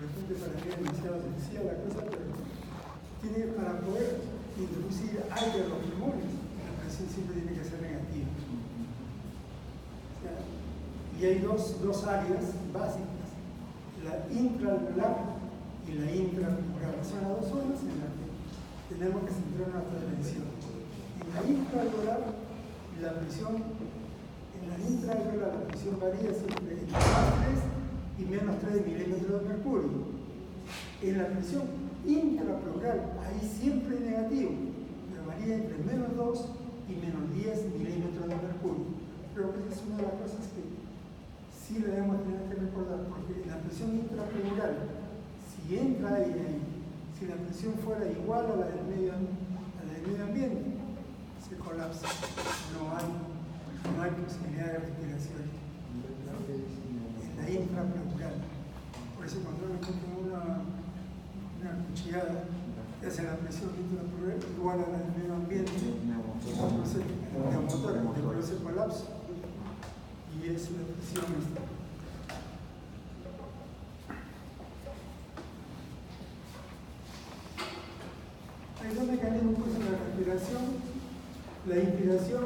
de repente para mí es demasiado sencilla la cosa, pero tiene para poder introducir aire a los pulmones, la presión siempre tiene que ser negativa. O sea, y hay dos áreas básicas, la intraalveolar y la intrapleural. Son las dos zonas en las que tenemos que centrar nuestra atención. En la intraalveolar, la presión, en la intraalveolar la presión varía siempre entre más 3 y menos 3 milímetros de mercurio. En la presión intrapleural, ahí siempre es negativo, pero varía entre menos 2 y menos 10 milímetros de mercurio. Pero esa es una de las cosas que sí debemos tener que recordar, porque en la presión intrapleural, si entra aire ahí, si la presión fuera igual a la del medio ambiente, se colapsa. No hay posibilidad de respiración. En la intrapleural. Por eso cuando uno encuentra una cuchillada, hace la presión intrapleural igual a la del medio ambiente, entonces el neumotor produce colapso. Y es una presión hay dos mecanismos pues, en la respiración, la inspiración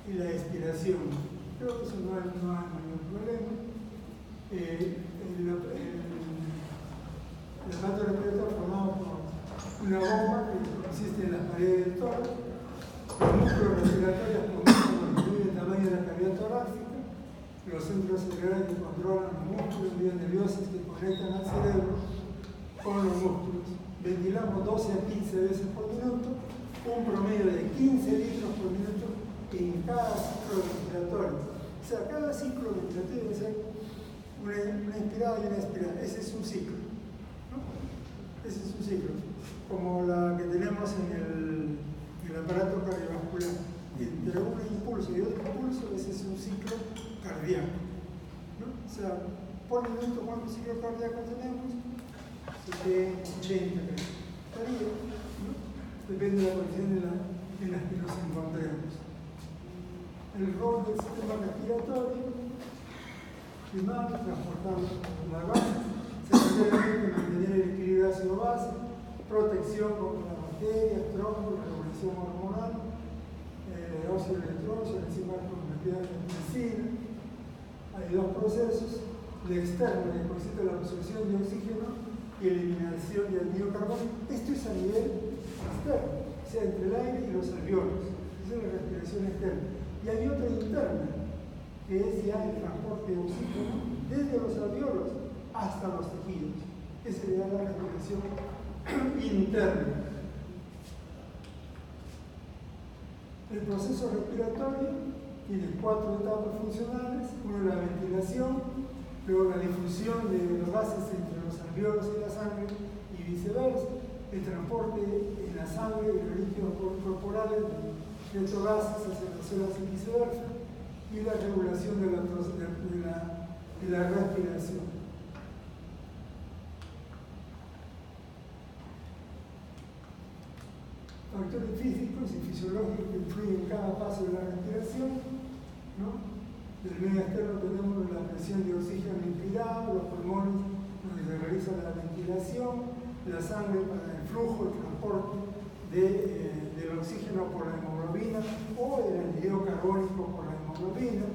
y la expiración. Creo que eso no hay mayor problema. El aparato respiratorio formado por una bomba que consiste en las paredes del tórax, los músculos respiratorios disminuyen el tamaño de la cavidad torácica, los centros cerebrales que controlan los músculos, vías nerviosas que conectan al cerebro con los músculos. Ventilamos 12 a 15 veces por minuto, un promedio de 15 litros por minuto en cada ciclo respiratorio. O sea, cada ciclo respiratorio debe ser una inspirada y una expirada. Ese es un ciclo, ¿no? Ese es un ciclo, como la que tenemos en el aparato cardiovascular. Entre un impulso y otro impulso, ese es un ciclo cardíaco, ¿no? O sea, por minuto, ¿cuántos ciclos cardíacos tenemos? 70, 80, varía, ¿no? Depende de la condición en la que nos encontremos. El rol del sistema respiratorio, primario, transportando la base, secundariamente mantener el equilibrio ácido-base, protección contra las bacterias, trombos, regulación hormonal, óxido electrólisis, enzima convertida en medicina. Hay dos procesos, el externo, que consiste en la absorción de oxígeno y eliminación de anhídrido carbónico. Esto es a nivel externo, o sea, entre el aire y los alveolos. Esa es la respiración externa. Y hay otra interna, que es ya el transporte de oxígeno desde los alveolos hasta los tejidos. Esa sería la respiración interna. El proceso respiratorio tiene 4 etapas funcionales. Una, la ventilación, luego la difusión de los gases entre los alveolos y la sangre y viceversa, el transporte en la sangre y los líquidos corporales de estos gases hacia las células y viceversa, y la regulación de la respiración. Factores físicos y fisiológicos que influyen en cada paso de la respiración, ¿no? Del medio externo tenemos la presión de oxígeno inspirado, los pulmones donde se realiza la ventilación, la sangre para el flujo, el transporte del oxígeno por la hemoglobina o del anhídrido carbónico por la hemoglobina,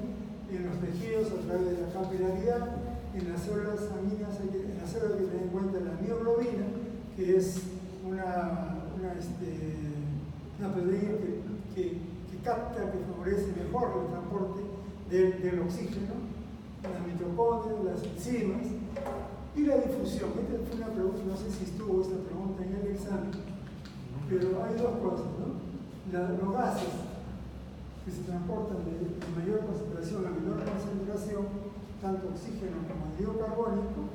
en los tejidos a través de la capilaridad, en las células sanguíneas, en las células hay que tener en cuenta la mioglobina, que es una proteína que capta, que favorece mejor el transporte del oxígeno, las mitocondrias, las enzimas y la difusión. Esta fue una pregunta, no sé si estuvo esta pregunta en el examen, pero hay dos cosas, ¿no? Los gases que se transportan de mayor concentración a menor concentración, tanto oxígeno como anhídrido carbónico,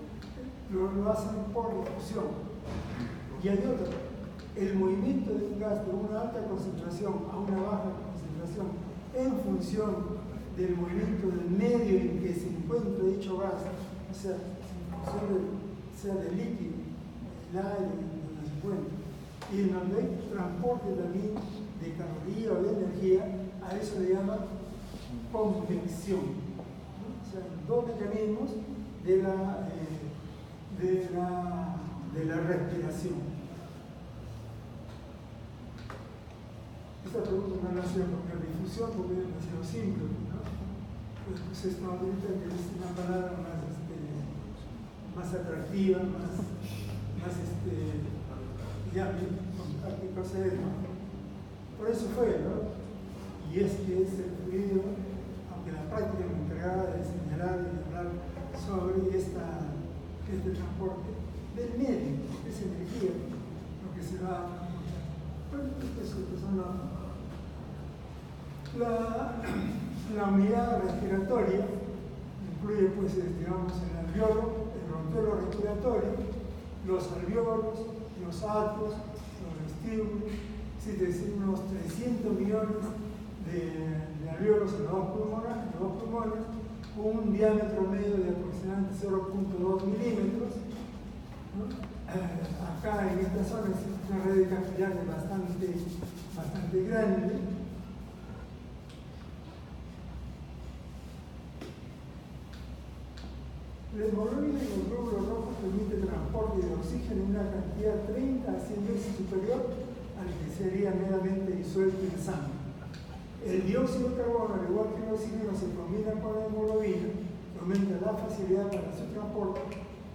lo hacen por difusión. Y hay otro, el movimiento de un gas de una alta concentración a una baja concentración en función del movimiento del medio en que se encuentra dicho gas, o sea, en función del líquido, el aire donde se encuentra, y en donde hay transporte también de caloría o de energía, a eso le llama convección, ¿no? O sea, dos mecanismos de de la respiración. Esta pregunta no la hacía por la difusión, porque es demasiado simple, ¿no? Pues esta ahorita que es una palabra más atractiva, ya qué cosa es, ¿no? Por eso fue, ¿no? Y es que es el fluido, aunque la práctica me encargaba de señalar y de hablar sobre este transporte del medio, que es energía, lo que se va a transportar. Bueno, eso son la unidad respiratoria incluye, pues, digamos, el alveolo, el bronquiolo respiratorio, los alveolos, los atrios, los vestíbulos, es decir, unos 300 millones de alveolos en los dos pulmones, con un diámetro medio de aproximadamente 0.2 milímetros, ¿no? Acá en esta zona es una red de capilares bastante grande. La hemoglobina y el glóbulo rojo permite el transporte de oxígeno en una cantidad 30 a 100 veces superior al que sería meramente disuelto en sangre. El dióxido de carbono, al igual que el oxígeno, se combina con la hemoglobina y aumenta la facilidad para su transporte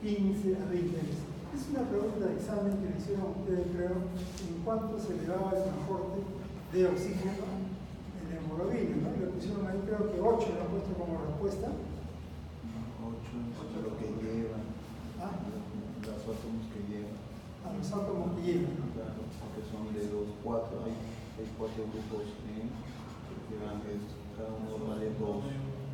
15 a 20 veces. Es una pregunta de examen que le hicieron a ustedes, creo, en cuánto se elevaba el transporte de oxígeno en la hemoglobina, ¿no? Le pusieron ahí, creo que 8 lo han puesto como respuesta. 8 lo que llevan, los átomos que llevan. A los átomos que llevan, ¿no? Claro, porque son de los 4, hay 4 grupos que llevan esto, cada uno vale 2.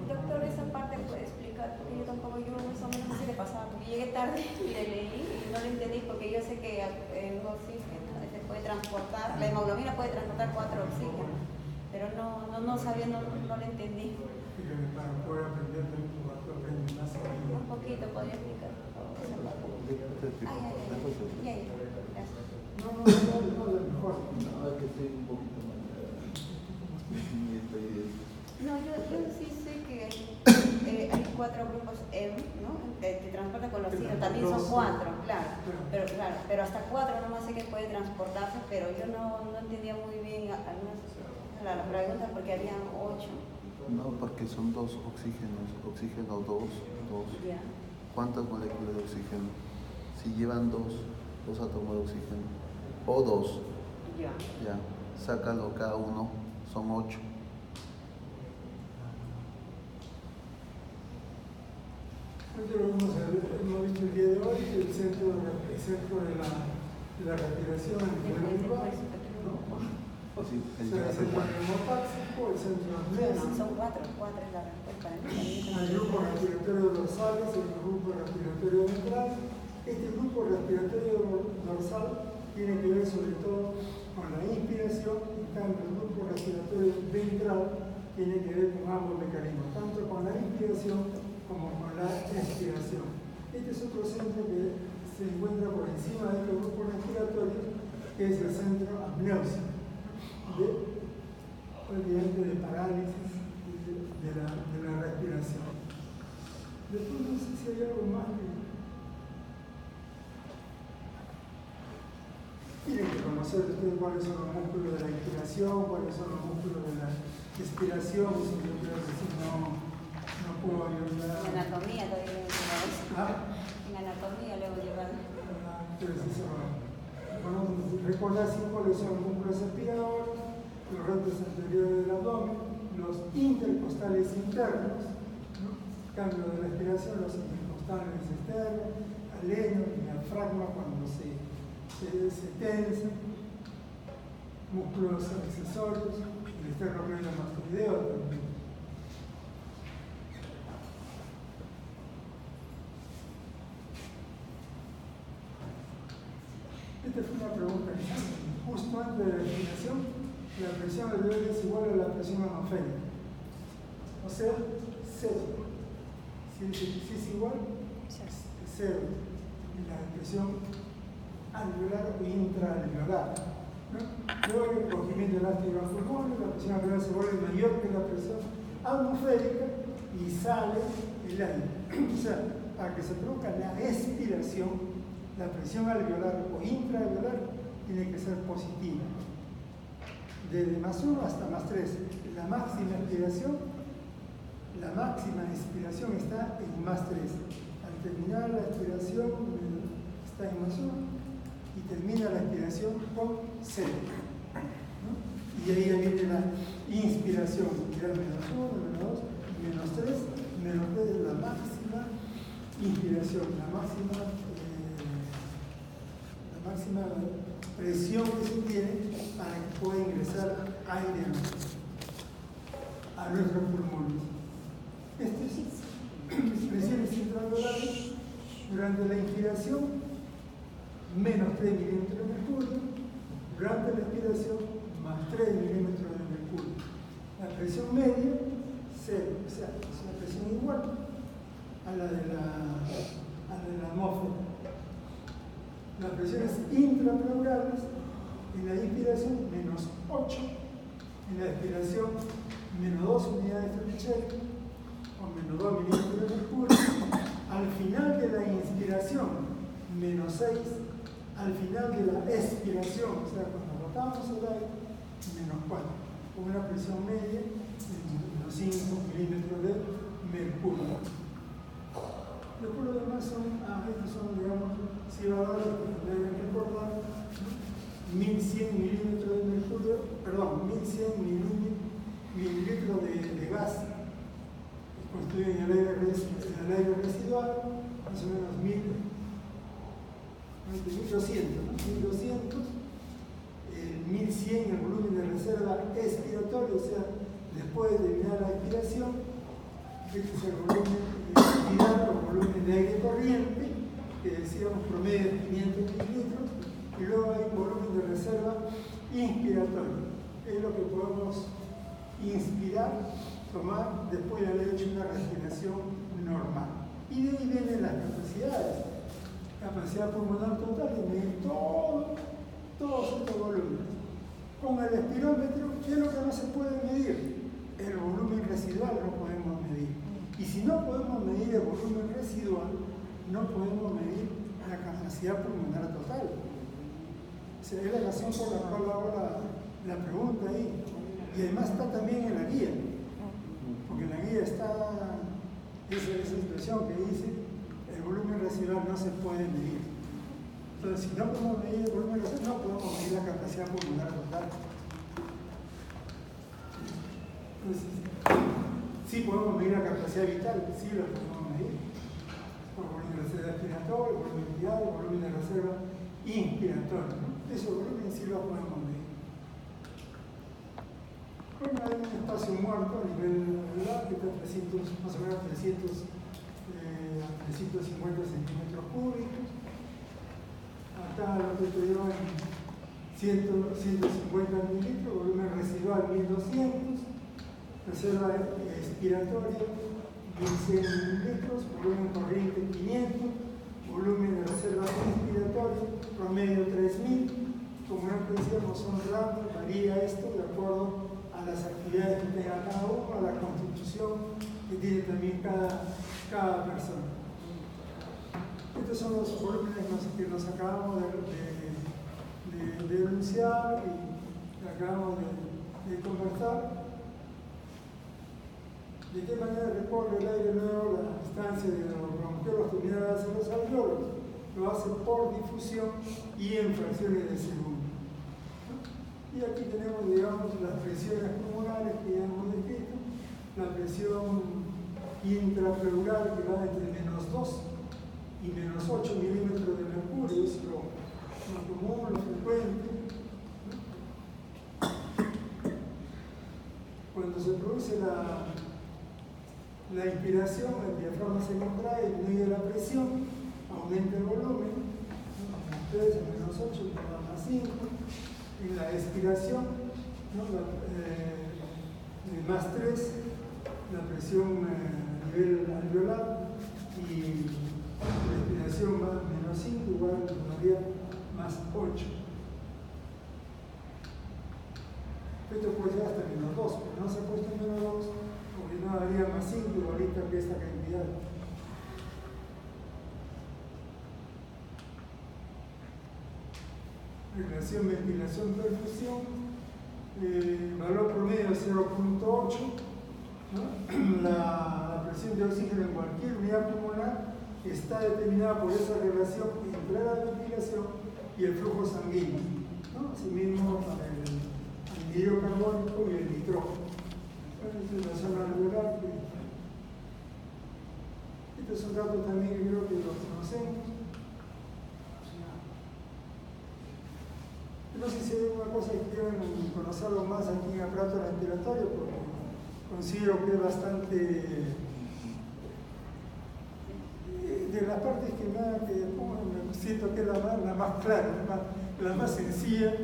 Doctor, esa parte puede explicar, porque yo tampoco, yo más o menos así le pasaba, porque llegué tarde y le leí y no lo entendí, porque yo sé que el oxígeno se puede transportar, la hemoglobina puede transportar 4 oxígenos, pero no sabía, no lo entendí. Para poder aprender más. Un poquito, podría explicar. Ya, gracias. No, mejor. No, es que estoy un poquito mal. No, yo sí sé que hay 4 grupos M, ¿no? Que transportan con los oxígenos, también son 4, claro, pero hasta 4 nomás sé que puede transportarse, pero yo no entendía muy bien la pregunta porque habían 8. No, porque son 2 oxígenos, oxígeno 2. Yeah. ¿Cuántas moléculas de oxígeno? Si llevan 2 átomos de oxígeno, o 2, ya, sácalo cada uno, son 8. Hemos visto el día de hoy que el centro de la respiración a nivel global, ¿no? Sí, el centro neumotáxico, el centro apnésico. No, son 4 es la respuesta. El grupo respiratorio dorsal es el grupo respiratorio ventral. Este grupo respiratorio dorsal tiene que ver sobre todo con la inspiración, en cambio el grupo respiratorio ventral tiene que ver con ambos mecanismos, tanto con la inspiración como con la expiración. Este es otro centro que se encuentra por encima de estos grupos respiratorios, que es el centro apnéusico, de parálisis de la respiración. Después no sé si hay algo más que... Tienen que conocer ustedes cuáles son los músculos de la inspiración, cuáles son los músculos de la expiración, eso yo creo que si no puedo ayudar. En anatomía todavía en anatomía le voy a llevar. Entonces eso, bueno, recordar cuáles son los músculos aspiradores, los rectos anteriores del abdomen, los intercostales internos, ¿no? Cambio de respiración, los intercostales externos, aleno, el diafragma cuando se tensa, músculos accesorios, el esternocleidomastoideo también. Esta fue una pregunta que justo antes de la respiración, la presión alveolar es igual a la presión atmosférica. O sea, 0. Si es igual, es 0. Y la presión alveolar o intraalveolar, ¿no? Luego el recogimiento elástico de los pulmones, la presión alveolar se vuelve mayor que la presión atmosférica y sale el aire. O sea, para que se produzca la expiración, la presión alveolar o intraalveolar tiene que ser positiva. Desde +1 hasta +3, la máxima expiración está en +3. Al terminar la expiración está en +1 y termina la expiración con 0. ¿No? Y ahí ya viene la inspiración, que era -1, -2, -3, -3 es la máxima inspiración, la máxima presión que se tiene para que pueda ingresar aire a nuestros pulmones. Estas presiones intraalveolares durante la inspiración, -3 milímetros de mercurio, durante la expiración, +3 milímetros de mercurio. La presión media, 0, o sea, es una presión igual a la de la atmósfera. Las presiones intrapleurales, en la inspiración, -8, en la expiración, -2 unidades de Fibonacci, o -2 milímetros de mercurio. Al final de la inspiración, -6, al final de la expiración, o sea, cuando botamos el aire, -4, con una presión media de -5 milímetros de mercurio. Después lo demás estos son, digamos, si valores que deben recordar, 1100 milímetros de mercurio, perdón, 1100 mililitros de gas que constituyen el aire residual, más o menos 1200, ¿no? 1200, 1100 el volumen de reserva expiratorio, o sea, después de terminar la expiración, este es el volumen o volumen de aire corriente, que decíamos promedio de 500 mililitros, y luego hay un volumen de reserva inspiratorio, es lo que podemos inspirar, tomar después de haber hecho una respiración normal. Y de ahí vienen las capacidades. Capacidad pulmonar total y medir todos estos volúmenes. Con el espirómetro, ¿qué es lo que no se puede medir? El volumen residual no podemos medir. Y si no podemos medir el volumen residual, no podemos medir la capacidad pulmonar total. O sea, es la razón por la cual hago la pregunta ahí. Y además está también en la guía. Porque en la guía está esa expresión que dice el volumen residual no se puede medir. Entonces, si no podemos medir el volumen residual, no podemos medir la capacidad pulmonar total. Entonces, sí podemos medir la capacidad vital, sí lo podemos medir. El volumen de reserva expiratoria, el volumen vital, el volumen de reserva inspiratoria, ¿no? Ese volumen sí lo podemos medir. Bueno, hay un espacio muerto a nivel celular que está más o menos 350 centímetros cúbicos. Acá lo que te digo en 150 mililitros, volumen residual 1200, reserva expiratoria 1100 mililitros, volumen corriente 500, volumen de reserva inspiratoria promedio 3000. Como antes decíamos, son random, varía esto de acuerdo a las actividades que tenga cada uno, a la constitución que tiene también cada persona. Estos son los volúmenes que nos acabamos de denunciar y acabamos de conversar. ¿De qué manera recorre el aire nuevo la distancia de los bronquiolos terminales hacia los alveolos? Lo hace por difusión y en fracciones de segundo. Y aquí tenemos, digamos, las presiones pulmonares que ya hemos descrito, la presión intrapleural que va entre -2 y -8 milímetros de mercurio, es lo común, lo frecuente. Cuando se produce la inspiración, el diafragma se contrae, disminuye la presión, aumenta el volumen, -3, -8, +5. En la expiración, ¿no? +3, la presión a nivel alveolar, y la expiración -5, igual tomaría +8. Esto puede llegar hasta -2, pero no se ha puesto en -2 porque no daría +5 ahorita que esta cantidad. Relación ventilación-perfusión, valor promedio 0.8, ¿no? La presión de oxígeno en cualquier unidad pulmonar está determinada por esa relación entre la ventilación y el flujo sanguíneo, ¿no? Asimismo para el anhídrido carbónico y el nitrógeno. Esta es la zona alveolar. Estos son datos también que creo que los conocemos. No sé si hay alguna cosa que quieran conocerlo más aquí en aparato respiratorio, porque considero que es bastante de las partes me siento que es la más clara, la más sencilla,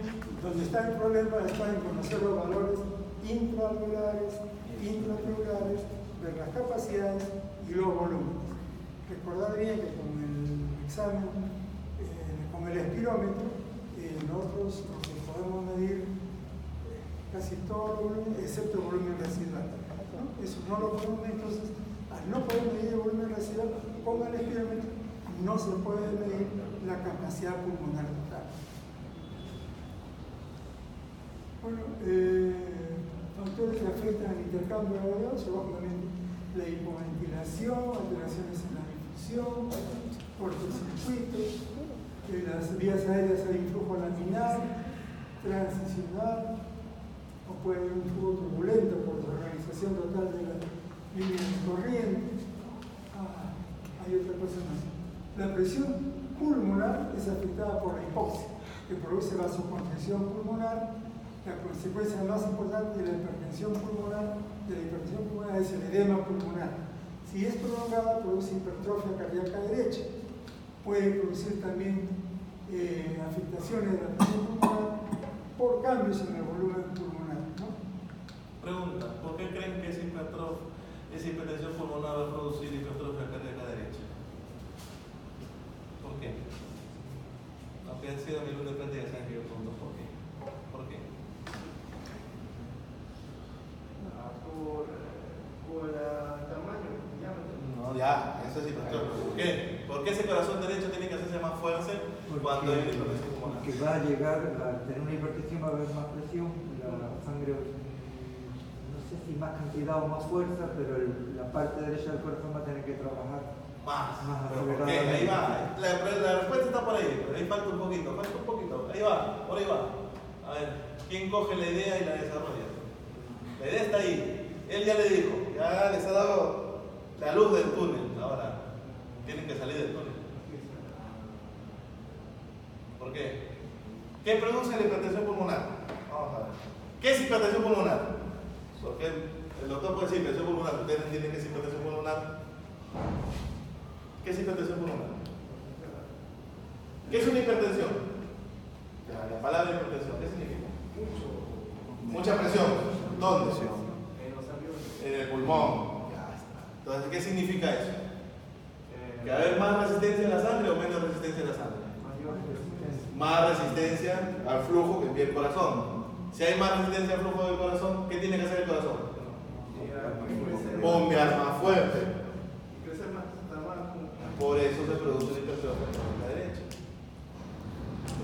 donde está el problema está en conocer los valores intraalveolares, intraplurales, ver las capacidades y los volúmenes. Recordar bien que con el examen, con el espirómetro, nosotros podemos medir casi todo el volumen, excepto el volumen residual, ¿no? Eso no lo podemos medir, entonces, al no poder medir el volumen residual con el espirómetro, no se puede medir la capacidad pulmonar total. Bueno, factores que afectan al intercambio gaseoso, lógicamente la hipoventilación, alteraciones en la difusión, cortocircuitos, las vías aéreas hay influjo laminar, transicional, o puede haber un flujo turbulento por desorganización total de las líneas de corriente. Hay otra cosa más. La presión pulmonar es afectada por la hipoxia, que produce vasoconstricción pulmonar. La consecuencia más importante de la hipertensión pulmonar es el edema pulmonar. Si es prolongada, produce hipertrofia cardíaca derecha. Puede producir también afectaciones de la presión pulmonar por cambios en el volumen pulmonar, ¿no? Pregunta, ¿por qué creen que esa hipertensión pulmonar va a producir hipertrofia cardíaca derecha? ¿Por qué? Aunque ha sido mi luz de práctica, saben que yo pregunto ¿por qué? ¿Por qué? Por el tamaño, no, ya, eso es hipertrofia. ¿Por qué? ¿Por qué ese corazón derecho tiene que hacerse más fuerte cuando hay una hipertensión pulmonar? Que va a llegar a tener una hipertensión, va a haber más presión, la sangre, no sé si más cantidad o más fuerza, pero la parte derecha del corazón va a tener que trabajar más acelerado. ¿Por qué? Ahí va. La respuesta está por ahí, pero ahí falta un poquito. Ahí va, por ahí va. A ver, ¿quién coge la idea y la desarrolla? La idea está ahí. Él ya le dijo, ya les ha dado la luz del túnel. Ahora, tienen que salir del túnel. ¿Por qué? ¿Qué produce la hipertensión pulmonar? Vamos a ver. ¿Qué es hipertensión pulmonar? Porque el doctor puede decir hipertensión pulmonar. ¿Ustedes entienden qué es hipertensión pulmonar? ¿Qué es hipertensión pulmonar? ¿Qué es una hipertensión? La palabra hipertensión, ¿qué significa? Mucha presión. ¿Dónde? En el pulmón. Entonces, ¿qué significa eso? ¿Que va a haber más resistencia en la sangre o menos resistencia en la sangre? Más resistencia al flujo que envía el corazón. Si hay más resistencia al flujo del corazón, ¿qué tiene que hacer el corazón? Bombear más fuerte. Por eso se produce una hipertrofia en la derecha.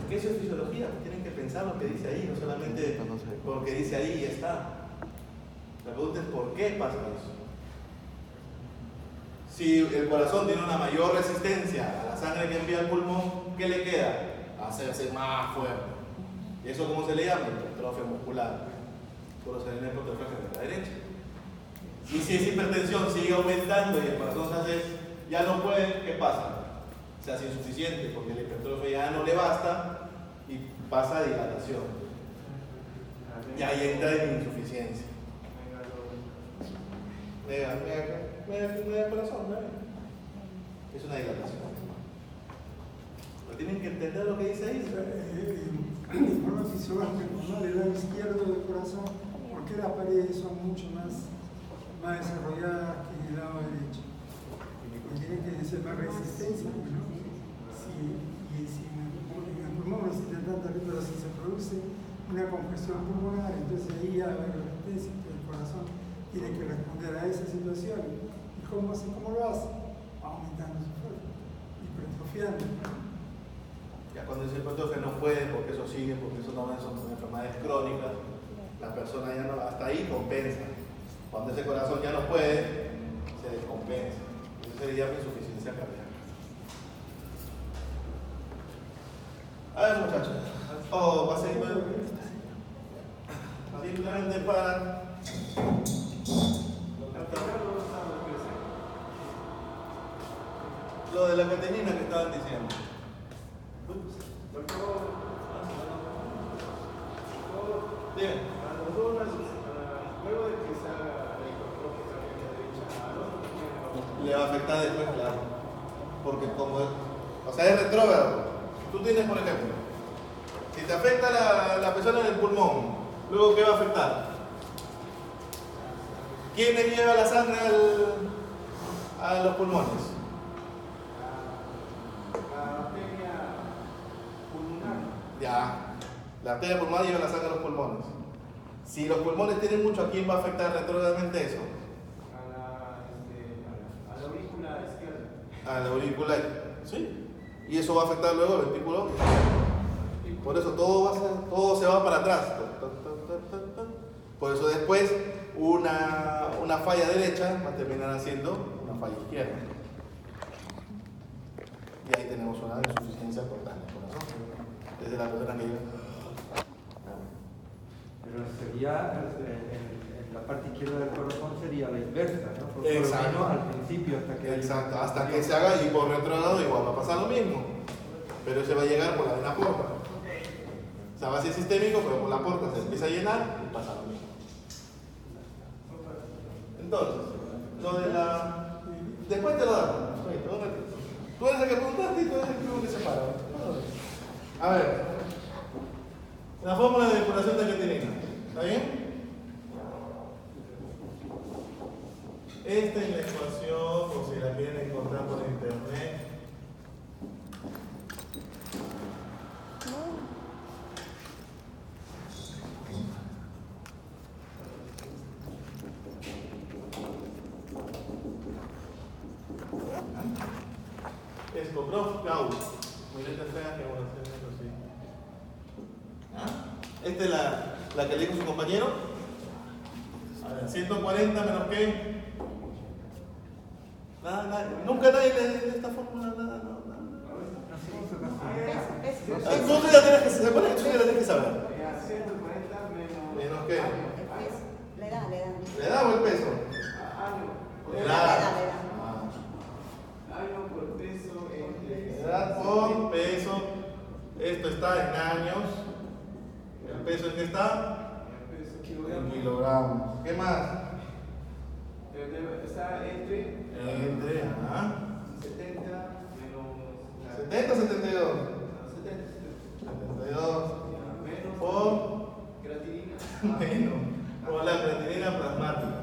Es que eso es fisiología, tienen que pensar lo que dice ahí, no solamente porque dice ahí y ya está. La pregunta es ¿por qué pasa eso? Si el corazón tiene una mayor resistencia a la sangre que envía al pulmón, ¿qué le queda? Hacerse más fuerte. ¿Y eso cómo se le llama? Hipertrofia muscular. Por eso se le hipertrofia en la derecha. Y si esa hipertensión sigue aumentando y el corazón se hace, ya no puede, ¿qué pasa? Se hace insuficiente porque la hipertrofia ya no le basta y pasa a dilatación. Y ahí entra en insuficiencia. Mega corazón, ¿no? Es una dilatación. Pero tienen que entender lo que dice ahí. En forma fisiológica, ¿no? El lado izquierdo del corazón, ¿por qué las paredes son mucho más desarrolladas que el lado derecho? Porque tiene que ser más resistencia, ¿no? Si en el pulmón no existe tanta luz, pero si se produce una congestión pulmonar, entonces ahí ya va a haber resistencia, el corazón tiene que responder a esa situación. ¿Y cómo lo hace? Aumentando su fuerza, hipertrofiando. Ya cuando ese hipertrofia no puede, porque eso sigue, porque eso no son enfermedades crónicas, la persona ya no, hasta ahí compensa. Cuando ese corazón ya no puede, se descompensa. Eso sería insuficiencia cardíaca. A ver, muchachos. Oh, va a seguir simplemente para. Lo de la creatinina que estaban diciendo. Dime. Luego de que se haga la hipertrofia derecha, Le va a afectar después, claro. Porque como es, o sea, es retrógrado. Tú tienes, por ejemplo, si te afecta la presión en el pulmón, luego ¿qué va a afectar? ¿Quién le lleva la sangre a los pulmones? la arteria pulmonar. Ya, la arteria pulmonar lleva la sangre a los pulmones. Si los pulmones tienen mucho, ¿a quién va a afectar retrógradamente eso? A la aurícula izquierda. A la aurícula, sí. Y eso va a afectar luego el ventículo. Por eso todo se va para atrás. Por eso después una falla derecha va a terminar haciendo una falla izquierda. Y ahí tenemos una insuficiencia portal del corazón. Desde la persona que lleva. Pero sería, en la parte izquierda del corazón sería la inversa, ¿no? Por lo Exacto. menos al principio, Exacto, hasta que se haga y por retrógrado igual va a pasar lo mismo. Pero se va a llegar por la vena porta. O sea, va a ser sistémico, pero por la porta se empieza a llenar y pasa lo mismo. Entonces, lo de la. Después te lo damos. Tú eres el que preguntaste y tú eres el que se para. A ver. La fórmula de depuración de creatinina. ¿Está bien? Esta es la ecuación, por si la quieren encontrar por internet. Escoprof Gauss. Mileta fea que vamos a hacer eso así. ¿Ah? Esta es la que le dijo su compañero. A ver, 140 menos qué. Nada. Nunca nadie le dio esta fórmula, nada. no se hizo caso. Tú ya tienes que saber. Tú ya tienes que saber. 140 ¿Menos qué? Le da. ¿Le da o el peso? año. Le da. Año por peso entre. Edad por peso. Esto está en años. ¿El peso en qué está? Peso En kilogramos. kilogramos. ¿Qué más? Está entre. Entre, 70 menos. 70 o 72. 70. 72 Menos. por Creatinina. menos por la creatinina plasmática.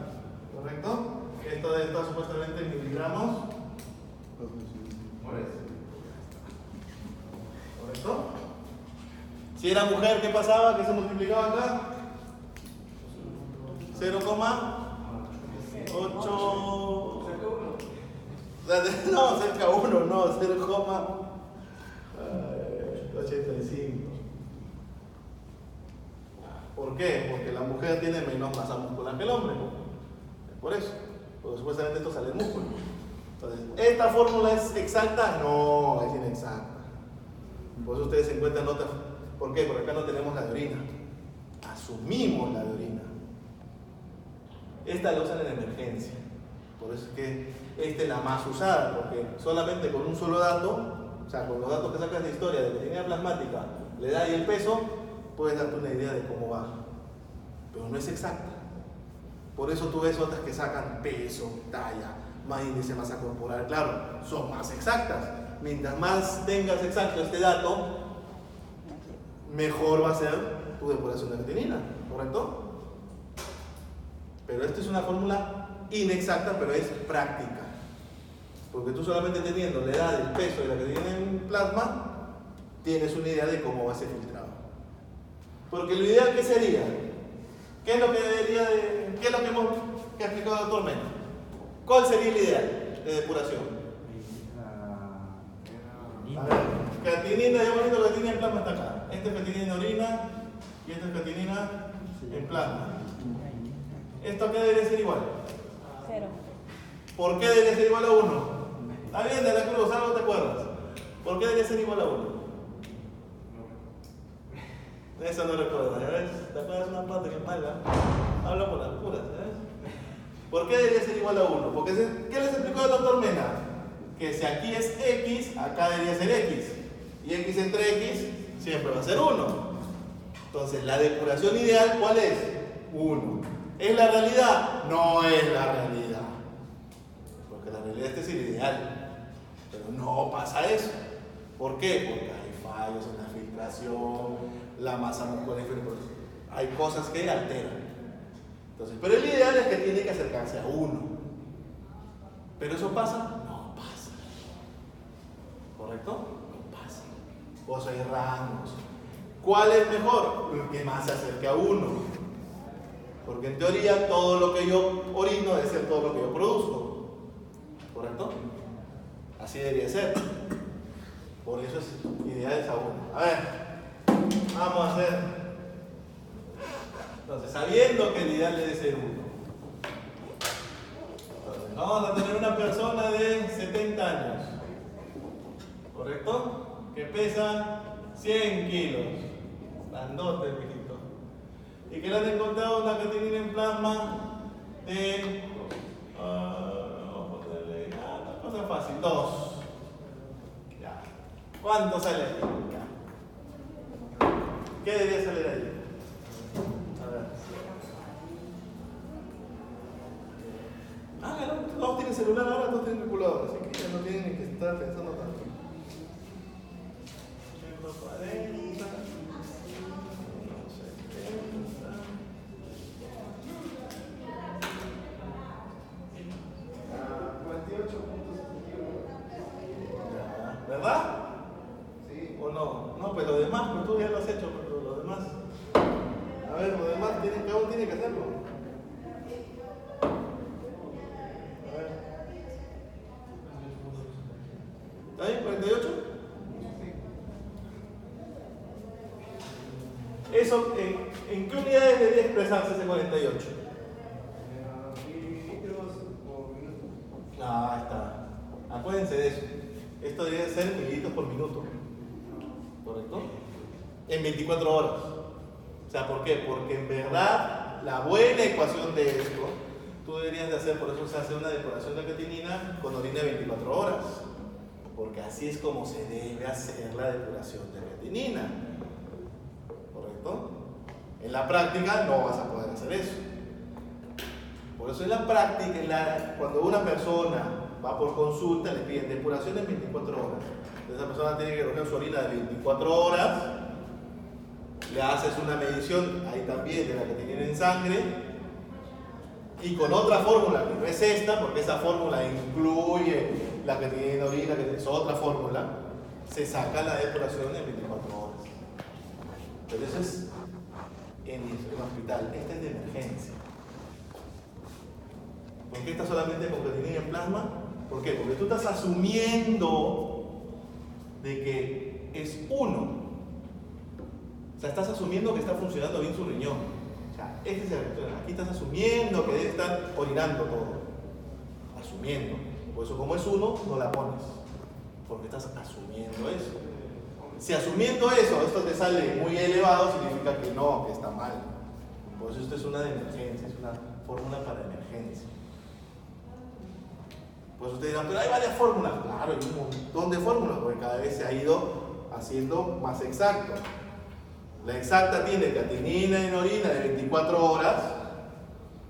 ¿Correcto? Esto está supuestamente en miligramos. Por eso. ¿Correcto? Si era mujer, ¿qué pasaba? ¿Qué se multiplicaba acá? 0,8. No, cerca 1, no, 0,85. ¿Por qué? Porque la mujer tiene menos masa muscular que el hombre. Por eso. Porque supuestamente esto sale del músculo. Entonces, ¿esta fórmula es exacta? No, es inexacta. Por eso ustedes se encuentran otras. ¿Por qué? Porque acá no tenemos la de orina. Asumimos la de orina. Esta la usan en emergencia. Por eso es que esta es la más usada, porque solamente con un solo dato, o sea, con los datos que sacas de historia de creatinina plasmática, la edad y el peso, puedes darte una idea de cómo va. Pero no es exacta. Por eso tú ves otras que sacan peso, talla, más índice de masa corporal. Claro, son más exactas. Mientras más tengas exacto este dato, mejor va a ser tu depuración de creatinina, ¿correcto? Pero esta es una fórmula inexacta, pero es práctica. Porque tú solamente teniendo la edad, el peso y la creatinina en plasma, tienes una idea de cómo va a ser filtrado. Porque lo ideal, ¿qué sería? ¿Qué es lo que debería de, qué es lo que ha explicado el doctor Mena? ¿Cuál sería el ideal de depuración? A ver. Creatinina, ya bonito, creatinina en plasma está acá. Esta es creatinina en orina y esta es creatinina en plasma. ¿Esto a qué debería ser igual? 0. ¿Por qué debería ser igual a 1? Está bien, de la cruz, algo te acuerdas. ¿Por qué debería ser igual a 1? Eso no recuerda, ¿ya ves? ¿Te acuerdas una parte que es mala? Habla por las puras, ¿sabes? ¿Por qué debería ser igual a 1? Porque, ¿qué les explicó el doctor Mena? Que si aquí es X, acá debería ser X. Y X entre X siempre va a ser 1. Entonces, la depuración ideal, ¿cuál es? 1. ¿Es la realidad? No es la realidad. Porque la realidad es el ideal. Pero no pasa eso. ¿Por qué? Porque hay fallos en la filtración, la masa muscular inferior. Hay cosas que alteran. Entonces, pero el ideal es que tiene que acercarse a 1. ¿Pero eso pasa? No pasa. ¿Correcto? No pasa. Pues hay rangos. ¿Cuál es mejor? El que más se acerque a 1. Porque en teoría todo lo que yo orino debe ser todo lo que yo produzco. ¿Correcto? Así debería ser. Por eso es ideal a 1. A ver, vamos a hacer. Entonces, sabiendo que el ideal debe ser 1. Entonces, vamos a tener una persona de 70 años. ¿Correcto? Que pesa 100 kilos. Grandote, mijito. Y que le han encontrado una creatinina en plasma de. Vamos a ponerle. Una cosa fácil, 2. Ya. ¿Cuánto sale aquí? Ya. ¿Qué debería salir ahí? A ver. Todos tienen celular ahora, todos tienen calculadora, así que ya no tienen ni que estar pensando tanto. 140. 48.71. ¿Verdad? Sí. ¿O no? No, pero lo demás, pues tú ya lo has hecho, pero lo demás. A ver, lo demás, cada uno tiene que hacerlo. A ver. ¿Está bien? ¿48? Eso, ¿en qué unidades debería expresarse ese 48? Litros por minuto. Ah, está. Acuérdense de eso. Esto debería ser mililitros por minuto. ¿Correcto? En 24 horas. O sea, ¿por qué? Porque en verdad la buena ecuación de esto, tú deberías de hacer, por eso se hace una depuración de creatinina con orina de 24 horas. Porque así es como se debe hacer la depuración de creatinina. ¿Correcto? En la práctica no vas a poder hacer eso. Por eso en la práctica, cuando una persona va por consulta, le piden depuración en 24 horas. Entonces esa persona tiene que recoger su orina de 24 horas, le haces una medición ahí también de la creatinina en sangre, y con otra fórmula, que no es esta, porque esa fórmula incluye la creatinina en orina, que es otra fórmula, se saca la depuración en 24 horas. Pero eso es en el hospital, esta es de emergencia. ¿Por qué está solamente con creatinina en plasma? ¿Por qué? Porque tú estás asumiendo de que es 1. O sea, estás asumiendo que está funcionando bien su riñón. O sea, este es el riñón. Aquí estás asumiendo que debe estar orinando todo. Asumiendo. Por eso, como es 1, no la pones. Porque estás asumiendo eso. Si asumiendo eso, esto te sale muy elevado, significa que no, que está mal. Por eso esto es una de emergencia, es una fórmula para emergencia. Pues ustedes dirán, pero hay varias fórmulas. Claro, hay un montón de fórmulas, porque cada vez se ha ido haciendo más exacto. La exacta tiene creatinina en orina de 24 horas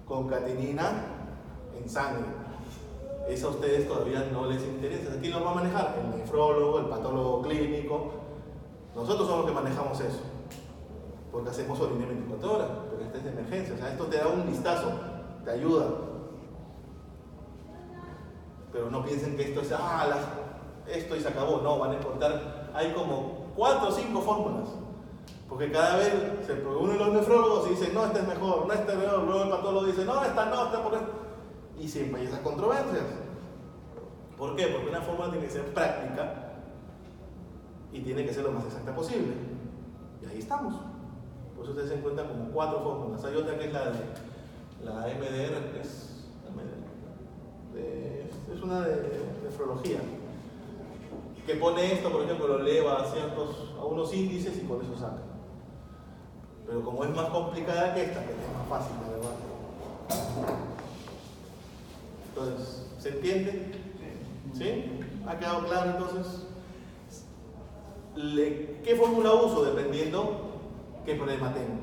con creatinina en sangre. Eso a ustedes todavía no les interesa. ¿Quién lo va a manejar? El nefrólogo, el patólogo clínico. Nosotros somos los que manejamos eso. Porque hacemos orina en 24 horas, porque esta es de emergencia. O sea, esto te da un vistazo, te ayuda. Pero no piensen que esto es, esto y se acabó. No, van a encontrar, hay como 4 o 5 fórmulas. Porque cada vez se reúnen los nefrólogos y dicen, no, esta es mejor, no, esta es mejor. Luego el patólogo dice, no, esta por esto. Y siempre hay esas controversias. ¿Por qué? Porque una fórmula tiene que ser práctica y tiene que ser lo más exacta posible. Y ahí estamos. Por eso ustedes se encuentran como 4 fórmulas. Hay otra que es la MDR, que es una de nefrología, que pone esto, por ejemplo, lo eleva a unos índices y con eso saca. Pero como es más complicada que esta, que es más fácil, la verdad. Entonces, ¿se entiende? ¿Sí? ¿Ha quedado claro entonces? ¿Qué fórmula uso? Dependiendo qué problema tengo.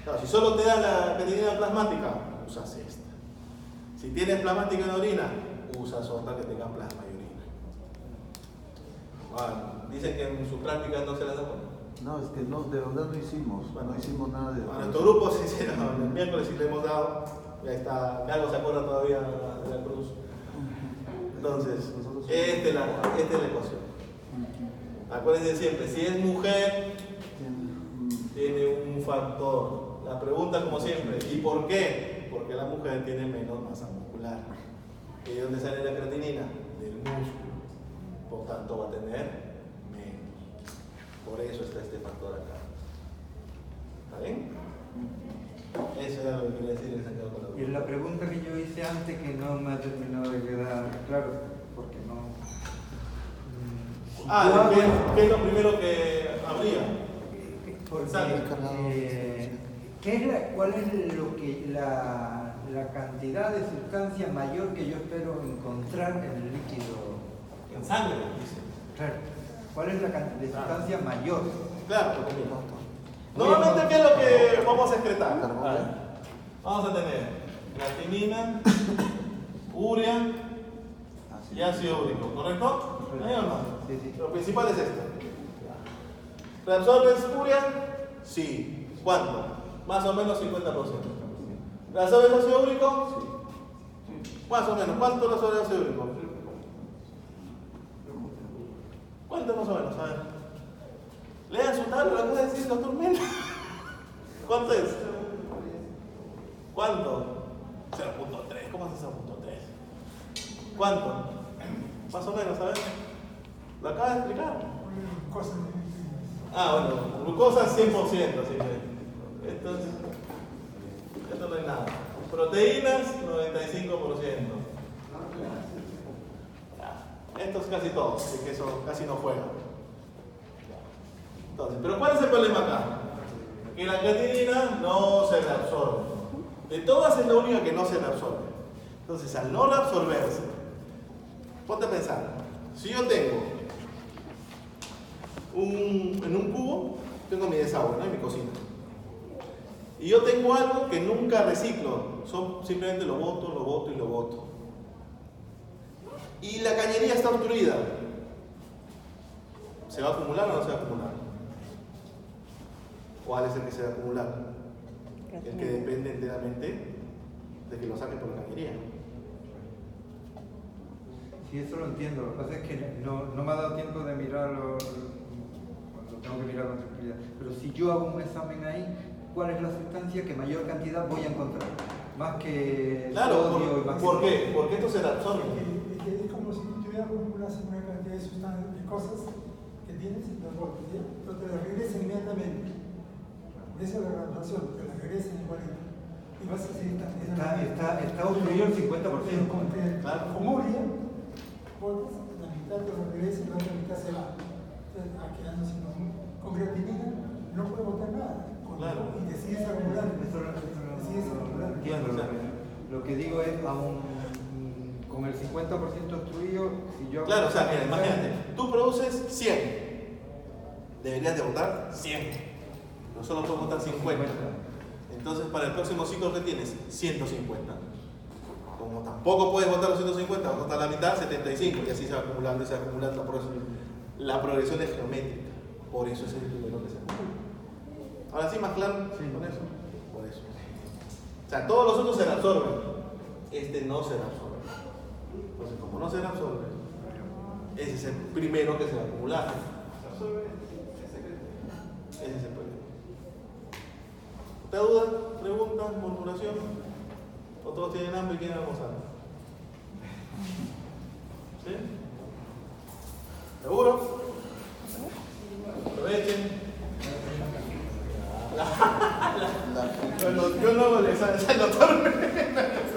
Claro, si solo te da la creatinina plasmática, usas esta. Si tienes plasmática en orina, usas otra que tenga plasma y orina. Bueno, dicen que en su práctica no se las da cuenta. No, es que no, de verdad no hicimos. Bueno, no hicimos nada de. A nuestro grupo sí hicieron, el miércoles sí le hemos dado. Ya está, Carlos se acuerda todavía de la cruz. Entonces, esta es la ecuación. Acuérdense siempre, si es mujer, tiene un factor. La pregunta, como siempre, ¿y por qué? Porque la mujer tiene menos masa muscular. ¿Y de dónde sale la creatinina? Del músculo. Por tanto, va a tener menos. Por eso está este factor acá. ¿Está bien? Eso era lo que quería decir. Y la pregunta que yo hice antes, que no me ha terminado de quedar claro, porque no. ¿Qué es lo primero que habría? ¿Cuál es la cantidad de sustancia mayor que yo espero encontrar en el líquido? En sangre, dice. Claro. ¿Cuál es la cantidad de sustancia mayor? Claro, porque mira. Normalmente, ¿qué es lo que vamos a excretar? Vamos a tener creatinina, urea y ácido úrico, ¿correcto? ¿Ahí o no? Sí, sí. Lo principal es esto. ¿Reabsorbes urea? Sí. ¿Cuánto? Más o menos 50%. ¿Reabsorbes ácido úrico? Sí. Más o menos. ¿Cuánto reabsorbes ácido úrico? ¿Cuánto más o menos? A ver. Lean su tabla, lo acaba de decir el doctor Mena. ¿Cuánto es? ¿Cuánto? 0.3. ¿Cómo es 0.3? ¿Cuánto? Más o menos, ¿sabes? Lo acaba de explicar. Cosas Bueno, glucosa 100%, así que esto no es nada. Proteínas, 95%. Esto es casi todo, así que eso casi no juega. Entonces, pero ¿cuál es el problema acá? Que la creatinina no se reabsorbe. De todas es la única que no se reabsorbe. Entonces, al no reabsorberse, ponte a pensar, si yo tengo en un cubo, tengo mi desagüe, ¿no? En mi cocina. Y yo tengo algo que nunca reciclo, simplemente lo boto y lo boto. Y la cañería está obstruida. ¿Se va a acumular o no se va a acumular? ¿Cuál es el que se va a acumular? El que depende enteramente de que lo saquen por la cañería. Sí, eso lo entiendo. Lo que pasa es que no me ha dado tiempo de mirarlo cuando tengo que mirar con tranquilidad. Pero si yo hago un examen ahí, ¿cuál es la sustancia que mayor cantidad voy a encontrar? Más que Claro, sodio y más ¿por qué? Porque esto se reabsorbe. Es como si tú tuvieras una cantidad de sustancias, de cosas que tienes y las botas, ¿ya? Entonces te las regresan inmediatamente. Esa es la reemplazación, te las regresan igualito. Y vas a seguir Está obstruido el 50%. Claro. Como urea, botas, la mitad te lo regresa y la otra mitad se va. Entonces, quedando sin con creatinina no puedes botar nada. Claro. Y te sigues acumulando. Entiendo. Lo que digo es, con el 50% obstruido, si yo... Claro, o sea, mira, imagínate, tú produces 100. Deberías de botar 100. No solo puedes botar 50. Entonces, para el próximo ciclo que tienes, 150. Como tampoco puedes botar los 150, vas a botar la mitad, 75. Y así se va acumulando y se va acumulando. Por eso la progresión es geométrica. Por eso es el primero que se acumula. Ahora sí, más claro con eso. Por eso. O sea, todos los otros se reabsorben. Este no se reabsorbe. Entonces, como no se reabsorbe, ese es el primero que se va a acumular. Ese es el problema. ¿Otra duda? ¿Pregunta? ¿Murmuración? ¿O todos tienen hambre y quieren almorzar? ¿Sí? ¿Seguro? La Bueno, yo no hago el examen, el doctor.